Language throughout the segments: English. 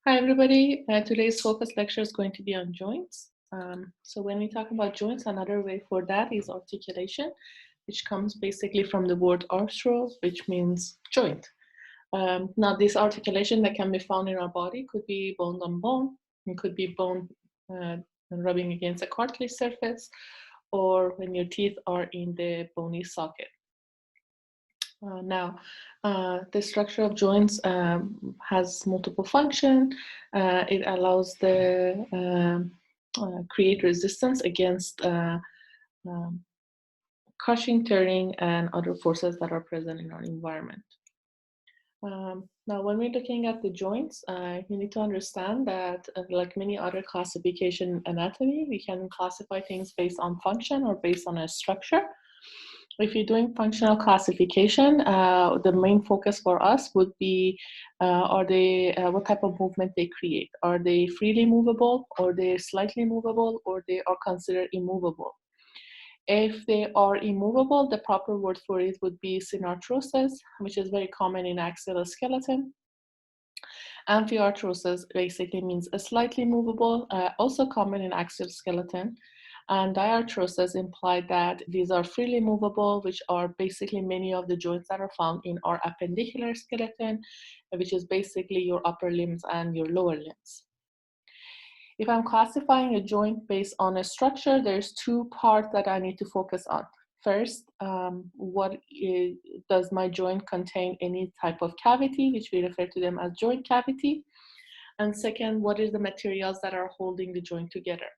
Hi, everybody. Today's focus lecture is going to be on joints. So when we talk about joints, another way for that is articulation, which comes basically from the word arthro, which means joint. Now, this articulation that can be found in our body could be bone on bone, it could be bone rubbing against a cartilage surface, or when your teeth are in the bony socket. The structure of joints has multiple function. It allows the create resistance against crushing, tearing, and other forces that are present in our environment. Now, when we're looking at the joints, you need to understand that, like many other classification anatomy, we can classify things based on function or based on a structure. If you're doing functional classification, the main focus for us would be what type of movement they create. Are they freely movable, or they slightly movable, or they are considered immovable? If they are immovable, the proper word for it would be synarthrosis, which is very common in axial skeleton. Amphiarthrosis basically means a slightly movable, also common in axial skeleton. And diarthrosis implied that these are freely movable, which are basically many of the joints that are found in our appendicular skeleton, which is basically your upper limbs and your lower limbs. If I'm classifying a joint based on a structure, there's two parts that I need to focus on. First, does my joint contain any type of cavity, which we refer to them as joint cavity? And second, what is the materials that are holding the joint together?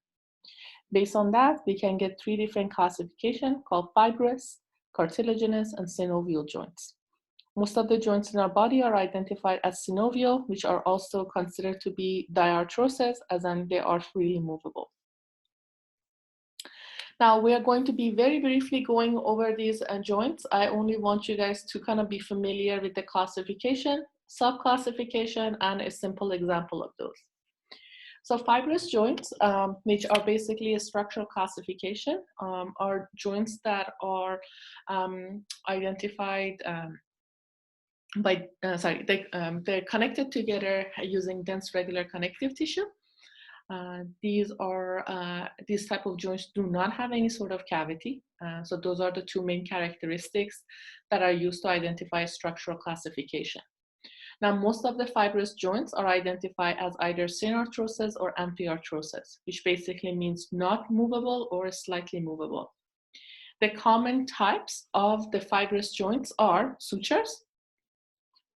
Based on that, we can get three different classifications called fibrous, cartilaginous, and synovial joints. Most of the joints in our body are identified as synovial, which are also considered to be diarthrosis, as in they are freely movable. Now, we are going to be very briefly going over these joints. I only want you guys to kind of be familiar with the classification, sub-classification, and a simple example of those. So fibrous joints, which are basically a structural classification, are joints that are identified they're connected together using dense regular connective tissue. These type of joints do not have any sort of cavity. So those are the two main characteristics that are used to identify structural classification. Now, most of the fibrous joints are identified as either synarthrosis or amphiarthrosis, which basically means not movable or slightly movable. The common types of the fibrous joints are sutures,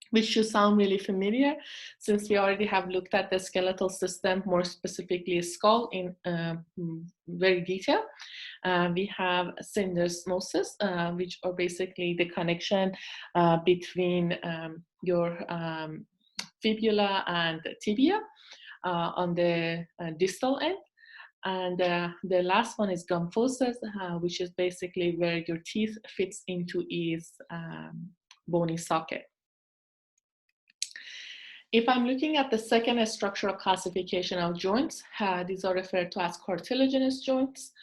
which should sound really familiar since we already have looked at the skeletal system, more specifically skull, in very detail. We have syndesmosis, which are basically the connection between your fibula and tibia on the distal end. And the last one is gymphosis, which is basically where your teeth fits into its bony socket. If I'm looking at the second structural classification of joints, these are referred to as cartilaginous joints.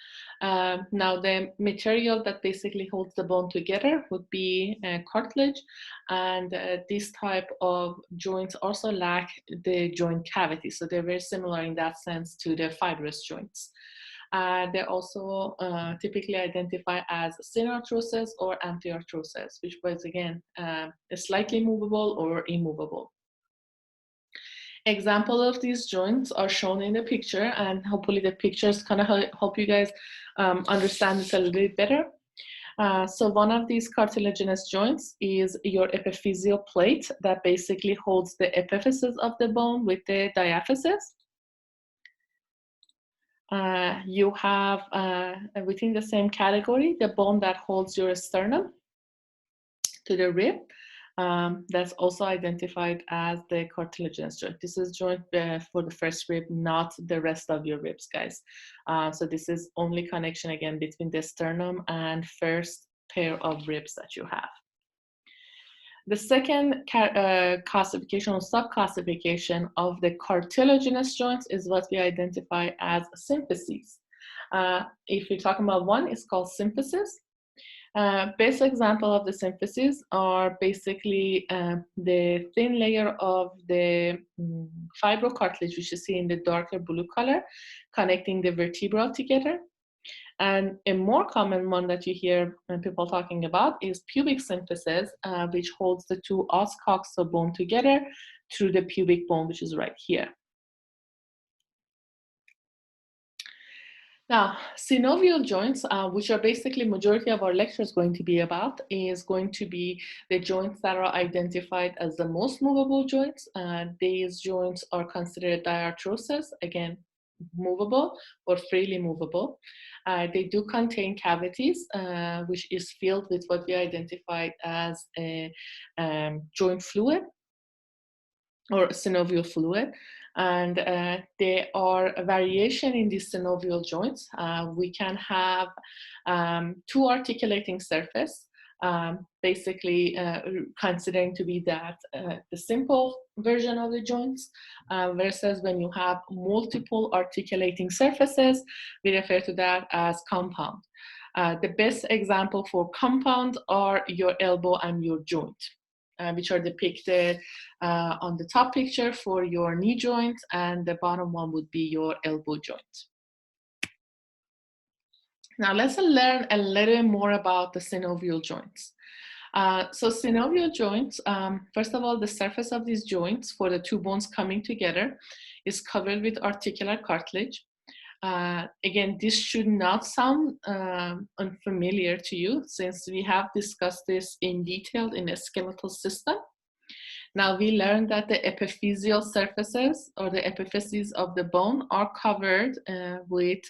Now, the material that basically holds the bone together would be cartilage, and this type of joints also lack the joint cavity. So they're very similar in that sense to the fibrous joints. They're also typically identified as synarthrosis or amphiarthrosis, which was, again, slightly movable or immovable. Example of these joints are shown in the picture, and hopefully the pictures kind of help you guys understand this a little bit better. So one of these cartilaginous joints is your epiphyseal plate that basically holds the epiphysis of the bone with the diaphysis. You have within the same category the bone that holds your sternum to the rib. That's also identified as the cartilaginous joint. This is joint for the first rib, not the rest of your ribs, guys. So this is only connection, again, between the sternum and first pair of ribs that you have. The second classification or sub-classification of the cartilaginous joints is what we identify as symphyses. If you're talking about one, it's called symphysis. Best example of the symphysis are basically the thin layer of the fibrocartilage, which you see in the darker blue color, connecting the vertebra together. And a more common one that you hear people talking about is pubic symphysis, which holds the two os coxae bone together through the pubic bone, which is right here. Now, synovial joints, which are basically majority of our lectures going to be about, is going to be the joints that are identified as the most movable joints. These joints are considered diarthrosis, again, movable or freely movable. They do contain cavities, which is filled with what we identified as a joint fluid or synovial fluid. And there are a variation in these synovial joints. We can have two articulating surface, basically considering to be that the simple version of the joints, versus when you have multiple articulating surfaces, we refer to that as compound. The best example for compound are your elbow and your joint, which are depicted on the top picture for your knee joint, and the bottom one would be your elbow joint. Now let's learn a little more about the synovial joints. So synovial joints, first of all, the surface of these joints for the two bones coming together is covered with articular cartilage. Again, this should not sound unfamiliar to you, since we have discussed this in detail in a skeletal system. Now, we learned that the epiphyseal surfaces or the epiphyses of the bone are covered with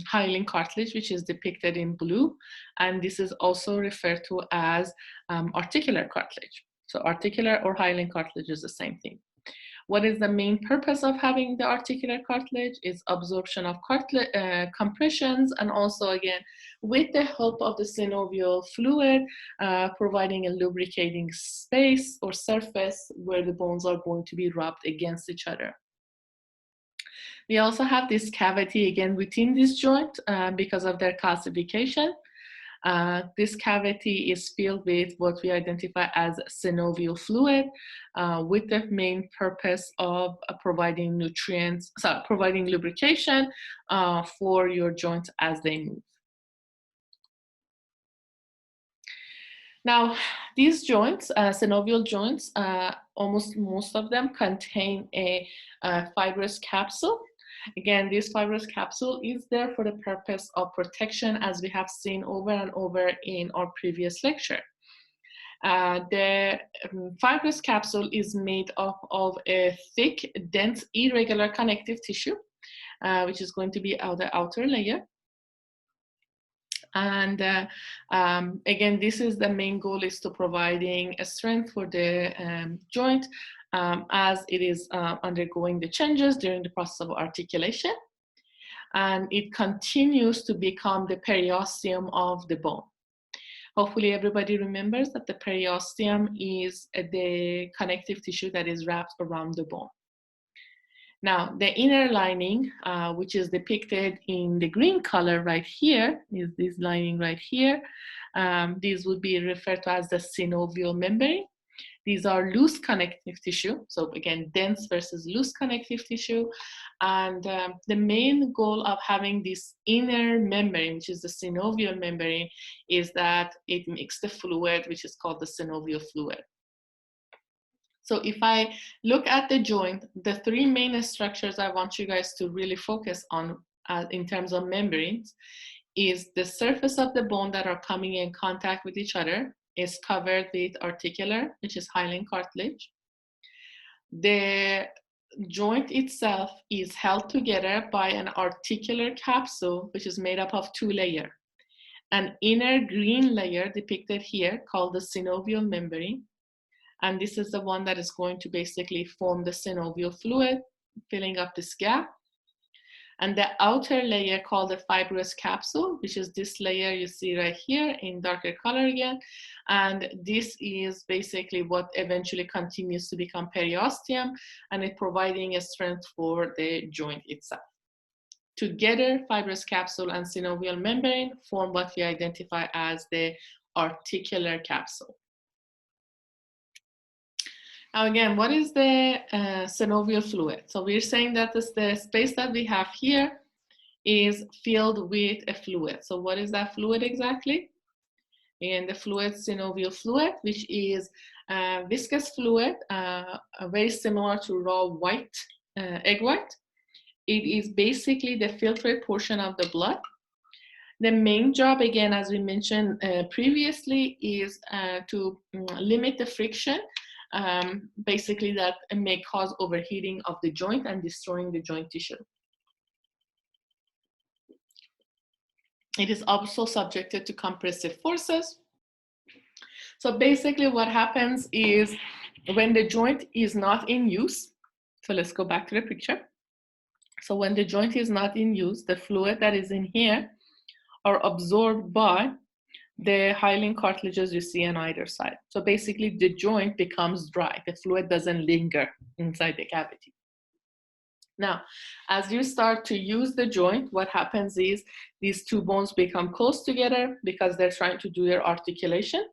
hyaline cartilage, which is depicted in blue, and this is also referred to as articular cartilage. So articular or hyaline cartilage is the same thing. What is the main purpose of having the articular cartilage? Is absorption of compressions, and also, again, with the help of the synovial fluid, providing a lubricating space or surface where the bones are going to be rubbed against each other. We also have this cavity, again, within this joint because of their calcification. This cavity is filled with what we identify as synovial fluid, with the main purpose of providing providing lubrication for your joints as they move. Now, these joints, synovial joints, almost most of them contain a fibrous capsule. Again, this fibrous capsule is there for the purpose of protection, as we have seen over and over in our previous lecture. The fibrous capsule is made up of a thick, dense, irregular connective tissue, which is going to be the outer layer. And again, this is the main goal, is to providing a strength for the joint as it is undergoing the changes during the process of articulation. And it continues to become the periosteum of the bone. Hopefully everybody remembers that the periosteum is the connective tissue that is wrapped around the bone. Now, the inner lining, which is depicted in the green color right here, is this lining right here. These would be referred to as the synovial membrane. These are loose connective tissue. So again, dense versus loose connective tissue. And the main goal of having this inner membrane, which is the synovial membrane, is that it makes the fluid, which is called the synovial fluid. So if I look at the joint, the three main structures I want you guys to really focus on in terms of membranes is the surface of the bone that are coming in contact with each other is covered with articular, which is hyaline cartilage. The joint itself is held together by an articular capsule, which is made up of two layers. An inner green layer depicted here called the synovial membrane. And this is the one that is going to basically form the synovial fluid, filling up this gap. And the outer layer called the fibrous capsule, which is this layer you see right here in darker color again. And this is basically what eventually continues to become periosteum, and it providing a strength for the joint itself. Together, fibrous capsule and synovial membrane form what we identify as the articular capsule. Now again, what is the synovial fluid? So we're saying that the space that we have here is filled with a fluid. So what is that fluid exactly? And the fluid, synovial fluid, which is viscous fluid, very similar to raw white, egg white. It is basically the filtrate portion of the blood. The main job, again, as we mentioned previously, is to limit the friction, basically that may cause overheating of the joint and destroying the joint tissue. It is also subjected to compressive forces. So basically what happens is when the joint is not in use, so let's go back to the picture. So when the joint is not in use, the fluid that is in here are absorbed by the hyaline cartilages you see on either side. So basically the joint becomes dry. The fluid doesn't linger inside the cavity. Now, as you start to use the joint, what happens is these two bones become close together because they're trying to do their articulation.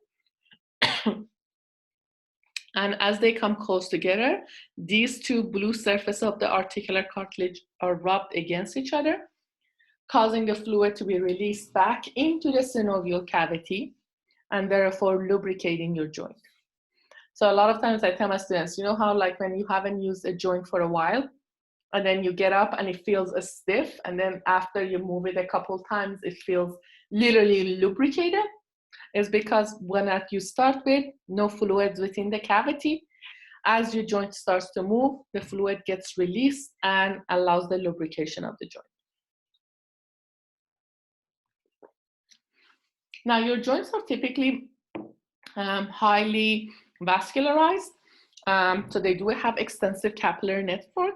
And as they come close together, these two blue surfaces of the articular cartilage are rubbed against each other, causing the fluid to be released back into the synovial cavity and therefore lubricating your joint. So a lot of times I tell my students, you know how like when you haven't used a joint for a while, and then you get up and it feels stiff, and then after you move it a couple times, it feels literally lubricated? Is because when you start with no fluids within the cavity, as your joint starts to move, the fluid gets released and allows the lubrication of the joint. Now, your joints are typically highly vascularized. So they do have extensive capillary network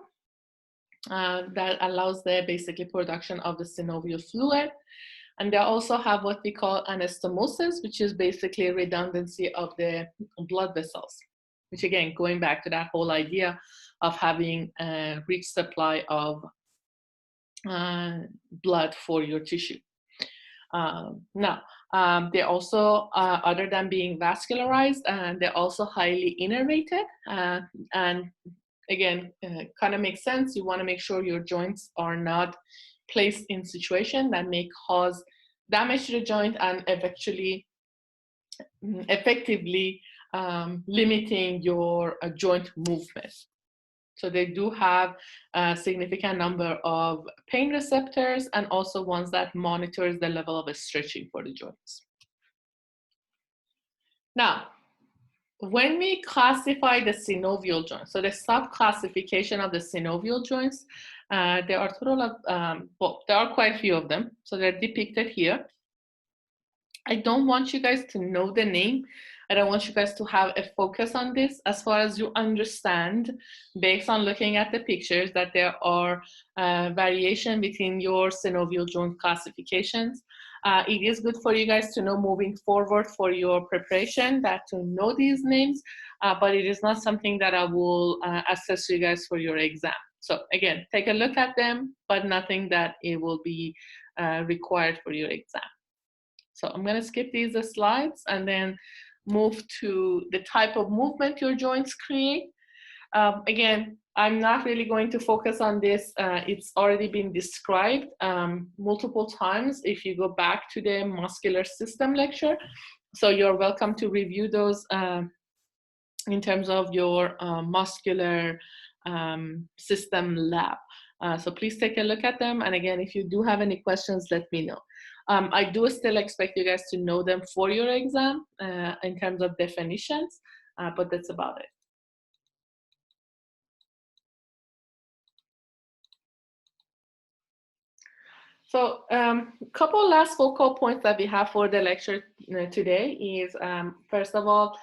that allows the basically production of the synovial fluid. And they also have what we call anastomosis, which is basically a redundancy of the blood vessels, which again, going back to that whole idea of having a rich supply of blood for your tissue. They also, other than being vascularized, they're also highly innervated. And again, kind of makes sense. You want to make sure your joints are not placed in situation that may cause damage to the joint and effectively limiting your joint movement. So they do have a significant number of pain receptors and also ones that monitors the level of stretching for the joints. Now, when we classify the synovial joints, so the sub-classification of the synovial joints, there are a total of, well, there are quite a few of them. So they're depicted here. I don't want you guys to know the name. I don't want you guys to have a focus on this as far as you understand, based on looking at the pictures, that there are variation between your synovial joint classifications. It is good for you guys to know moving forward for your preparation, that to know these names, but it is not something that I will assess you guys for your exam. So again, take a look at them, but nothing that it will be required for your exam. So I'm going to skip these slides and then move to the type of movement your joints create. Again, I'm not really going to focus on this. It's already been described multiple times if you go back to the muscular system lecture. So you're welcome to review those in terms of your muscular system lab. So please take a look at them. And again, if you do have any questions, let me know. I do still expect you guys to know them for your exam in terms of definitions, but that's about it. So a couple last focal points that we have for the lecture today is, first of all,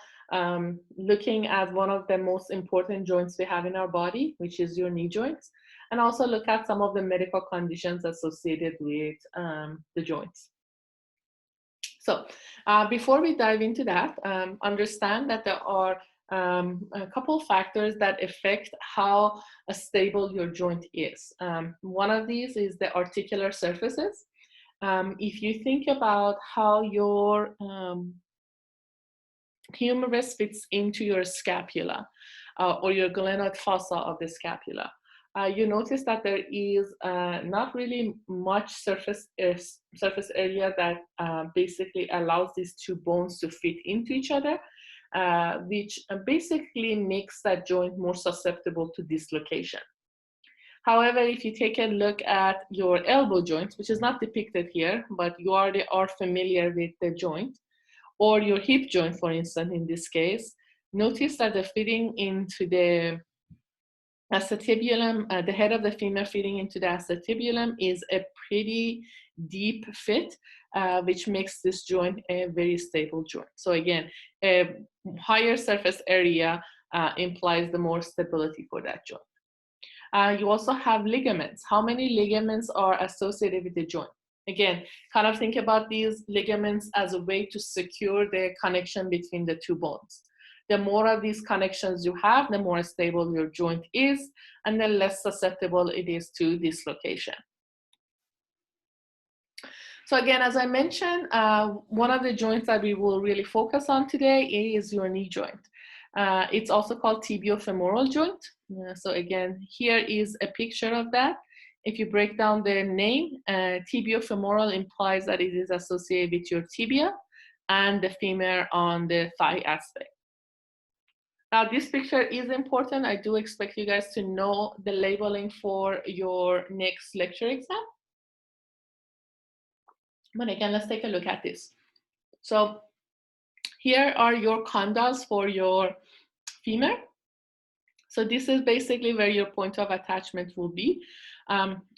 looking at one of the most important joints we have in our body, which is your knee joints, and also look at some of the medical conditions associated with the joints. So before we dive into that, understand that there are A couple factors that affect how stable your joint is. One of these is the articular surfaces. If you think about how your humerus fits into your scapula or your glenoid fossa of the scapula, you notice that there is not really much surface area that basically allows these two bones to fit into each other, which basically makes that joint more susceptible to dislocation. However, if you take a look at your elbow joint, which is not depicted here, but you already are familiar with the joint, or your hip joint, for instance, in this case, notice that the fitting into the acetibulum, the head of the femur fitting into the acetibulum is a pretty deep fit, which makes this joint a very stable joint. So again, a higher surface area implies the more stability for that joint. You also have ligaments. How many ligaments are associated with the joint? Again, kind of think about these ligaments as a way to secure the connection between the two bones. The more of these connections you have, the more stable your joint is, and the less susceptible it is to dislocation. So again, as I mentioned, one of the joints that we will really focus on today is your knee joint. It's also called tibiofemoral joint. So again, here is a picture of that. If you break down the name, tibiofemoral implies that it is associated with your tibia and the femur on the thigh aspect. Now, this picture is important. I do expect you guys to know the labeling for your next lecture exam. But again, let's take a look at this. So here are your condyles for your femur. So this is basically where your point of attachment will be.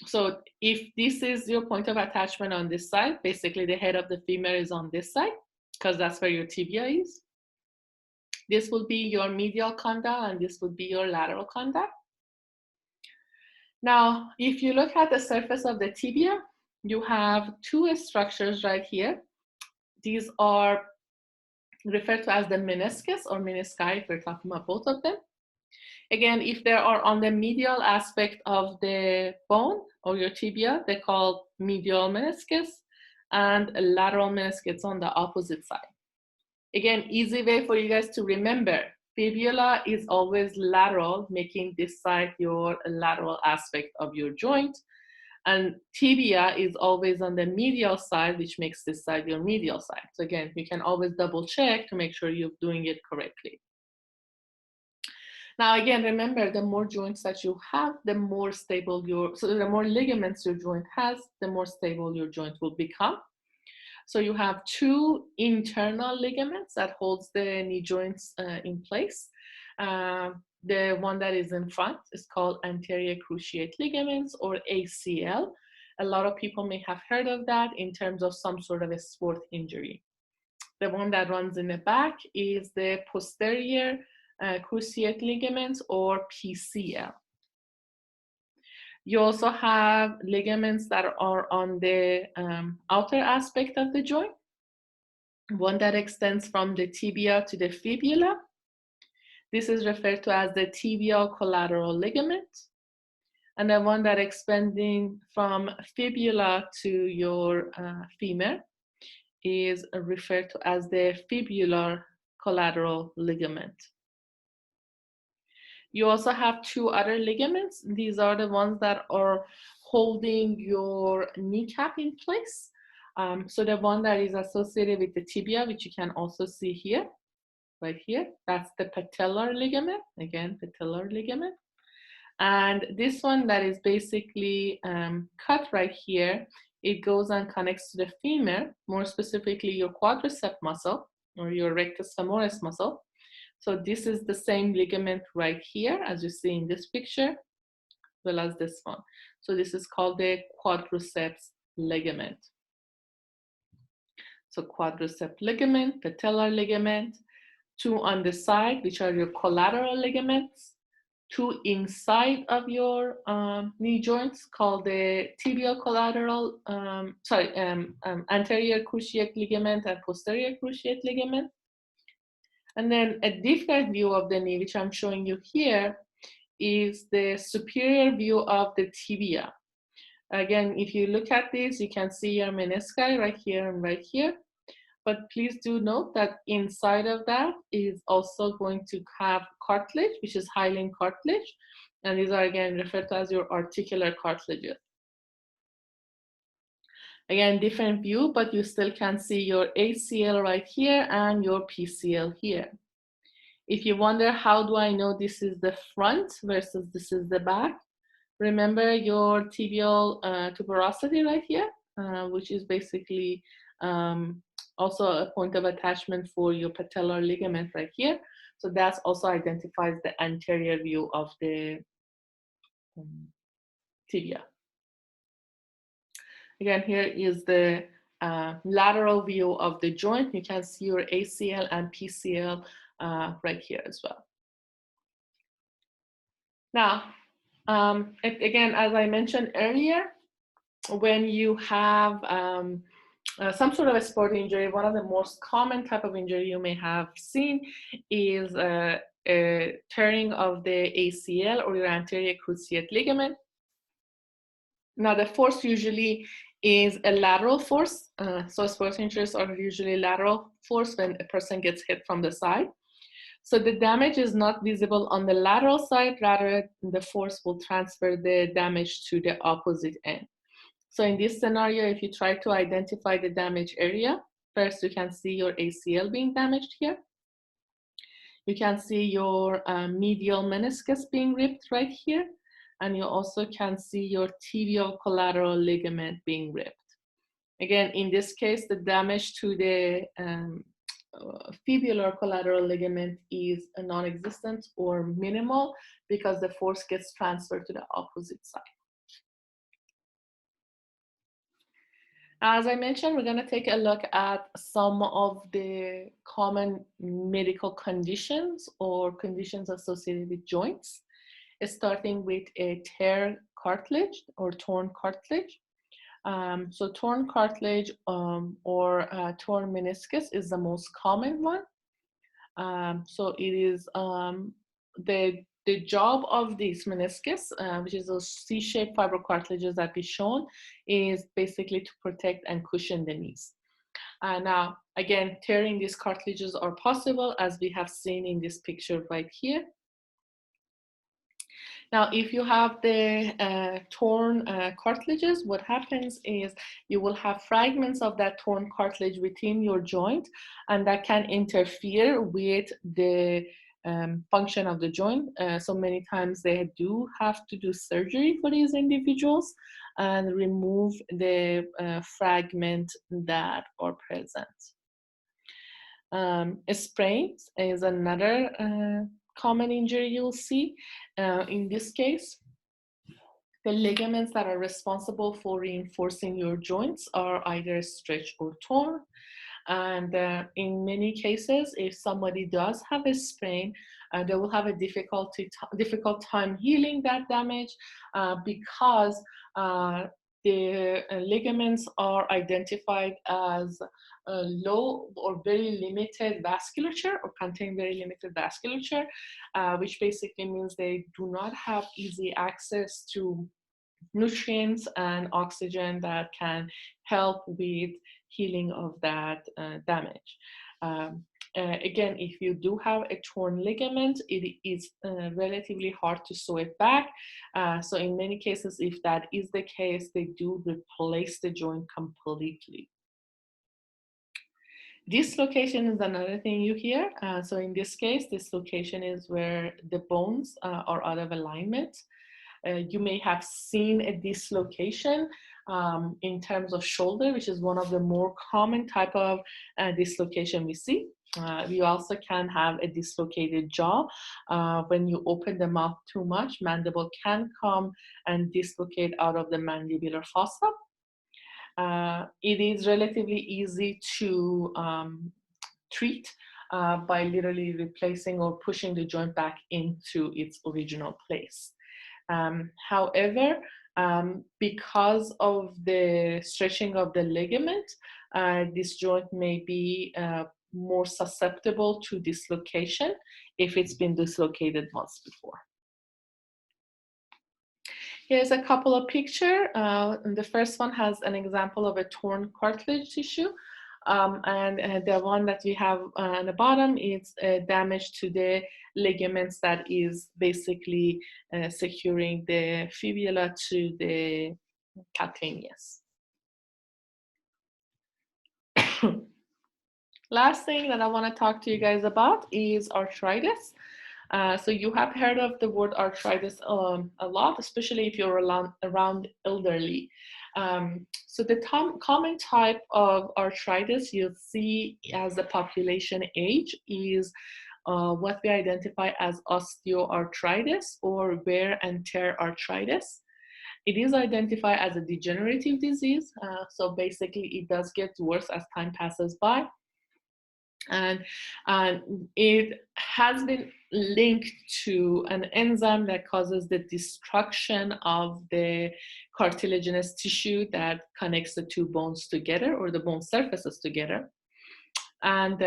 So if this is your point of attachment on this side, basically the head of the femur is on this side, because that's where your tibia is. This will be your medial condyle, and this would be your lateral condyle. Now, if you look at the surface of the tibia, you have two structures right here. These are referred to as the meniscus or menisci, if we're talking about both of them. Again, if they are on the medial aspect of the bone or your tibia, they're called medial meniscus, and lateral meniscus on the opposite side. Again, easy way for you guys to remember, fibula is always lateral, making this side your lateral aspect of your joint. And tibia is always on the medial side, which makes this side your medial side. So again, you can always double check to make sure you're doing it correctly. Now, again, remember, the more joints that you have, the more stable the more ligaments your joint has, the more stable your joint will become. So you have two internal ligaments that holds the knee joints in place. The one that is in front is called anterior cruciate ligaments, or ACL. A lot of people may have heard of that in terms of some sort of a sport injury. The one that runs in the back is the posterior cruciate ligaments, or PCL. You also have ligaments that are on the outer aspect of the joint. One that extends from the tibia to the fibula. This is referred to as the tibial collateral ligament. And the one that extending from fibula to your femur is referred to as the fibular collateral ligament. You also have two other ligaments. These are the ones that are holding your kneecap in place. So the one that is associated with the tibia, which you can also see here, right here, that's the patellar ligament, again, patellar ligament. And this one that is basically cut right here, it goes and connects to the femur, more specifically your quadricep muscle or your rectus femoris muscle. So this is the same ligament right here, as you see in this picture, as well as this one. So this is called the quadriceps ligament. So quadricep ligament, patellar ligament, two on the side, which are your collateral ligaments, two inside of your knee joints called the tibial collateral, anterior cruciate ligament and posterior cruciate ligament. And then a different view of the knee, which I'm showing you here, is the superior view of the tibia. Again, if you look at this, you can see your menisci right here and right here. But please do note that inside of that is also going to have cartilage, which is hyaline cartilage. And these are again referred to as your articular cartilages. Again, different view, but you still can see your ACL right here and your PCL here. If you wonder, how do I know this is the front versus this is the back? Remember your tibial tuberosity right here, which is basically also a point of attachment for your patellar ligament right here. So that also identifies the anterior view of the tibia. Again, here is the lateral view of the joint. You can see your ACL and PCL right here as well. Now, again, as I mentioned earlier, when you have some sort of a sport injury, one of the most common type of injury you may have seen is a tearing of the ACL or your anterior cruciate ligament. Now, the force usually is a lateral force. So sports injuries are usually lateral force when a person gets hit from the side. So the damage is not visible on the lateral side, rather the force will transfer the damage to the opposite end. So in this scenario, if you try to identify the damage area, first you can see your ACL being damaged here. You can see your medial meniscus being ripped right here. And you also can see your tibial collateral ligament being ripped. Again, in this case, the damage to the fibular collateral ligament is non-existent or minimal because the force gets transferred to the opposite side. As I mentioned, we're going to take a look at some of the common medical conditions or conditions associated with joints, starting with a tear cartilage or torn cartilage. So torn cartilage or torn meniscus is the most common one. So it is the job of this meniscus, which is those C-shaped fibrocartilages that we shown, is basically to protect and cushion the knees. Now, again, tearing these cartilages are possible, as we have seen in this picture right here. Now, if you have the torn cartilages, what happens is you will have fragments of that torn cartilage within your joint, and that can interfere with the function of the joint. So many times they do have to do surgery for these individuals and remove the fragment that are present. Sprains is another common injury you'll see. In this case, the ligaments that are responsible for reinforcing your joints are either stretched or torn. And in many cases, if somebody does have a sprain, they will have a difficult time healing that damage because the ligaments are identified as low or very limited vasculature or contain very limited vasculature, which basically means they do not have easy access to nutrients and oxygen that can help with healing of that damage. Again, if you do have a torn ligament, it is relatively hard to sew it back. So in many cases, if that is the case, they do replace the joint completely. Dislocation is another thing you hear. So in this case, dislocation is where the bones are out of alignment. You may have seen a dislocation in terms of shoulder, which is one of the more common type of dislocation we see. We also can have a dislocated jaw. When you open the mouth too much, mandible can come and dislocate out of the mandibular fossa. It is relatively easy to treat by literally replacing or pushing the joint back into its original place. However, because of the stretching of the ligament, this joint may be more susceptible to dislocation if it's been dislocated once before. Here's a couple of pictures. The first one has an example of a torn cartilage tissue. And the one that we have on the bottom is damage to the ligaments that is basically securing the fibula to the calcaneus. Last thing that I want to talk to you guys about is arthritis. So you have heard of the word arthritis a lot, especially if you're around elderly. So the common type of arthritis you'll see as the population age is what we identify as osteoarthritis or wear and tear arthritis. It is identified as a degenerative disease. So basically it does get worse as time passes by. And it has been linked to an enzyme that causes the destruction of the cartilaginous tissue that connects the two bones together or the bone surfaces together. And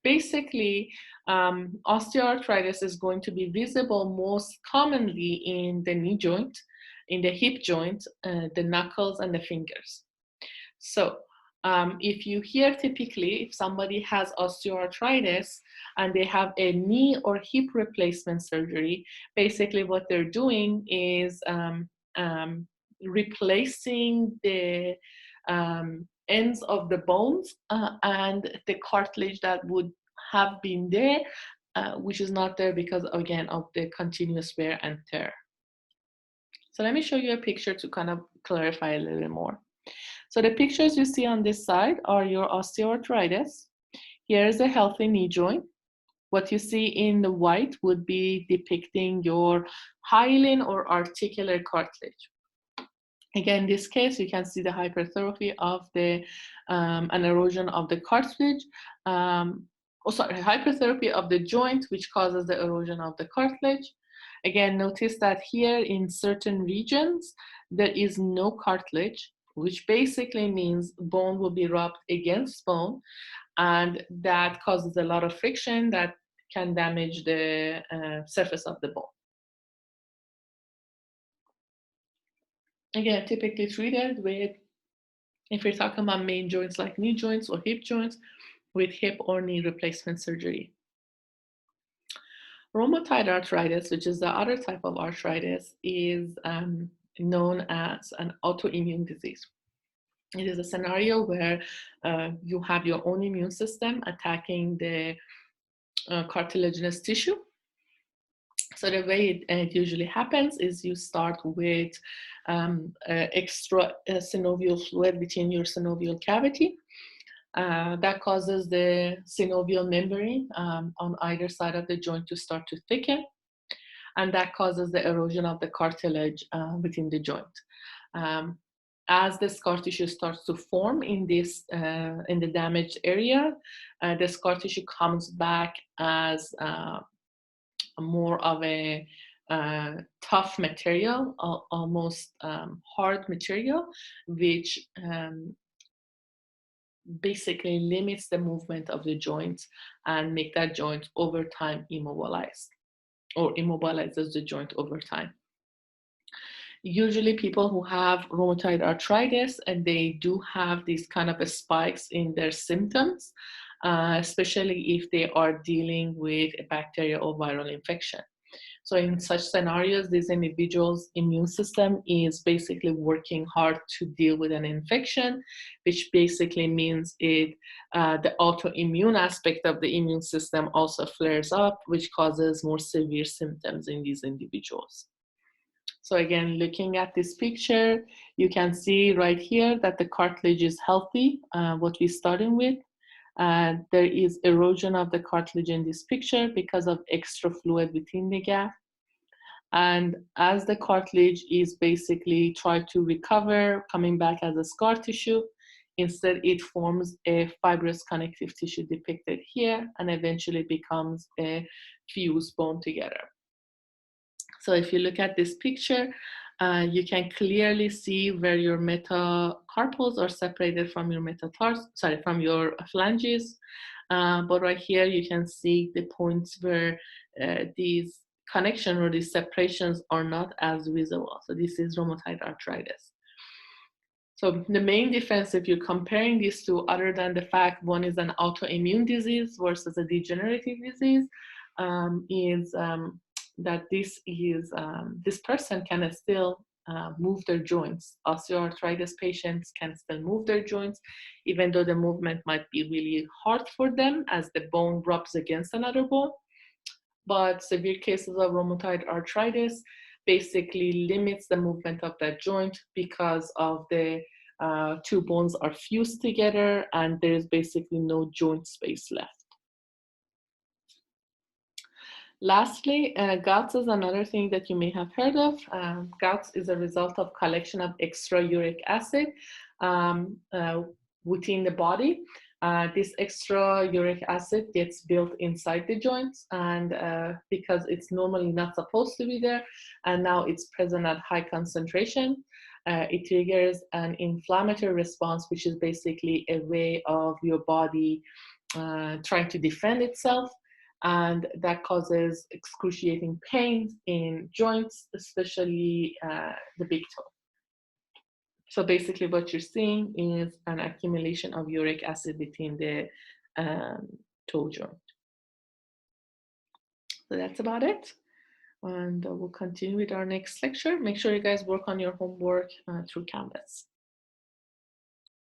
basically, osteoarthritis is going to be visible most commonly in the knee joint, in the hip joint, the knuckles, and the fingers. So if you hear typically, if somebody has osteoarthritis and they have a knee or hip replacement surgery, basically what they're doing is replacing the ends of the bones and the cartilage that would have been there, which is not there because, again, of the continuous wear and tear. So let me show you a picture to kind of clarify a little bit more. So the pictures you see on this side are your osteoarthritis. Here's a healthy knee joint. What you see in the white would be depicting your hyaline or articular cartilage. Again, in this case, you can see the hypertrophy of the an erosion of the cartilage. Hypertrophy of the joint, which causes the erosion of the cartilage. Again, notice that here in certain regions, there is no cartilage, which basically means bone will be rubbed against bone, and that causes a lot of friction that can damage the surface of the bone. Again, typically treated with, if you're talking about main joints like knee joints or hip joints, with hip or knee replacement surgery. Rheumatoid arthritis, which is the other type of arthritis, is known as an autoimmune disease. It is a scenario where you have your own immune system attacking the cartilaginous tissue. So the way it usually happens is you start with extra synovial fluid within your synovial cavity. That causes the synovial membrane on either side of the joint to start to thicken, and that causes the erosion of the cartilage within the joint. As the scar tissue starts to form in this in the damaged area, the scar tissue comes back as more of a tough material, almost hard material, which basically limits the movement of the joints and make that joint over time immobilized, or immobilizes the joint over time. Usually people who have rheumatoid arthritis, and they do have these kind of spikes in their symptoms, especially if they are dealing with a bacterial or viral infection. So in such scenarios, these individuals' immune system is basically working hard to deal with an infection, which basically means the autoimmune aspect of the immune system also flares up, which causes more severe symptoms in these individuals. So again, looking at this picture, you can see right here that the cartilage is healthy, what we're starting with. There is erosion of the cartilage in this picture because of extra fluid within the gap. And as the cartilage is basically trying to recover, coming back as a scar tissue, instead it forms a fibrous connective tissue depicted here, and eventually becomes a fused bone together. So if you look at this picture, you can clearly see where your metacarpals are separated from your from your phalanges. But right here, you can see the points where these connection or these separations are not as visible. So this is rheumatoid arthritis. So the main difference, if you're comparing these two, other than the fact one is an autoimmune disease versus a degenerative disease, is that this person can still move their joints. Osteoarthritis patients can still move their joints, even though the movement might be really hard for them as the bone rubs against another bone. But severe cases of rheumatoid arthritis basically limits the movement of that joint because of the two bones are fused together and there's basically no joint space left. Lastly, gouts is another thing that you may have heard of. Gouts is a result of collection of extra uric acid um, uh, within the body. This extra uric acid gets built inside the joints, and because it's normally not supposed to be there, and now it's present at high concentration, it triggers an inflammatory response, which is basically a way of your body trying to defend itself, and that causes excruciating pain in joints, especially the big toe. So basically what you're seeing is an accumulation of uric acid within the toe joint. So that's about it. And we'll continue with our next lecture. Make sure you guys work on your homework through Canvas.